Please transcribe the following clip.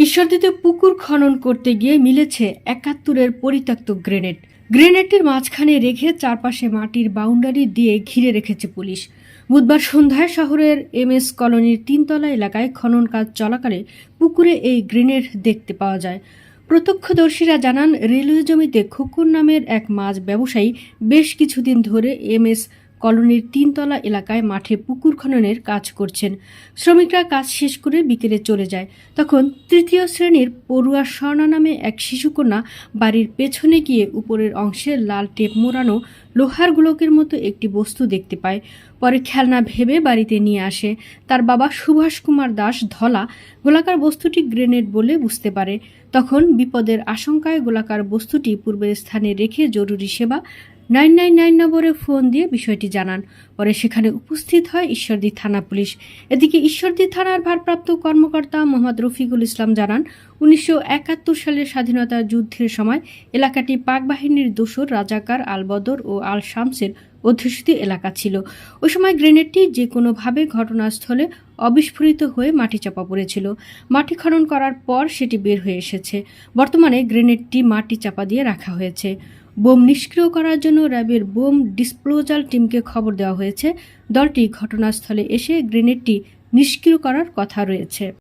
ঈশ্বরদীতে পুকুর খনন করতে গিয়ে মিলেছে ৭১-এর পরিত্যক্ত গ্রেনেড। গ্রেনেডটির মাঝখানে রেখে চারপাশে মাটির বাউন্ডারি দিয়ে ঘিরে রেখেছে পুলিশ। বুধবার সন্ধ্যায় শহরের এমএস কলোনির ৩তলা এলাকায় খনন কাজ চলাকালে পুকুরে এই গ্রেনেড দেখতে পাওয়া যায়। প্রত্যক্ষদর্শীরা জানান, রেলওয়ে জমিতে খোকন নামের এক মাছ ব্যবসায়ী বেশ কিছুদিন ধরে এমএস কলোনির ৩তলা এলাকায় মাঠে পুকুর খননের কাজ করছেন। শ্রমিকরা কাজ শেষ করে বিকেলে চলে যায়। তখন তৃতীয় শ্রেণীর পড়ুয়া স্বর্ণা নামে এক শিশুকন্যা বাড়ির পেছনে গিয়ে উপরের অংশে লাল টেপ মোড়ানো লোহার গোলকের মতো একটি বস্তু দেখতে পায়। পরে খেলনা ভেবে বাড়িতে নিয়ে আসে। তার বাবা সুভাষ কুমার দাস ধলা গোলাকার বস্তুটি গ্রেনেড বলে বুঝতে পারে। তখন বিপদের আশঙ্কায় গোলাকার বস্তুটি পূর্বের স্থানে রেখে জরুরি সেবা 999 নম্বরে ফোন দিয়ে বিষয়টি জানান। পরে সেখানে উপস্থিত হয় ঈশ্বরদী থানা পুলিশ। এদিকে ঈশ্বরদী থানার ভারপ্রাপ্ত কর্মকর্তা মোহাম্মদ রফিকুল ইসলাম জানান, ১৯৭১ সালের স্বাধীনতা যুদ্ধের সময় এলাকাটি পাক বাহিনীর দোসর রাজাকার আল বদর ও আল শামসের অধ্যুষিত এলাকা ছিল। ওই সময় গ্রেনেডটি যে কোনোভাবে ঘটনাস্থলে অবিস্ফোরিত হয়ে মাটি চাপা পড়েছিল। মাটি খনন করার পর সেটি বের হয়ে এসেছে। বর্তমানে গ্রেনেডটি মাটি চাপা দিয়ে রাখা হয়েছে। বোম নিষ্ক্রিয় করার জন্য র্যাবের বোম ডিসপোজাল টিমকে খবর দেওয়া হয়েছে। দলটি ঘটনাস্থলে এসে গ্রেনেডটি নিষ্ক্রিয় করার কথা রয়েছে।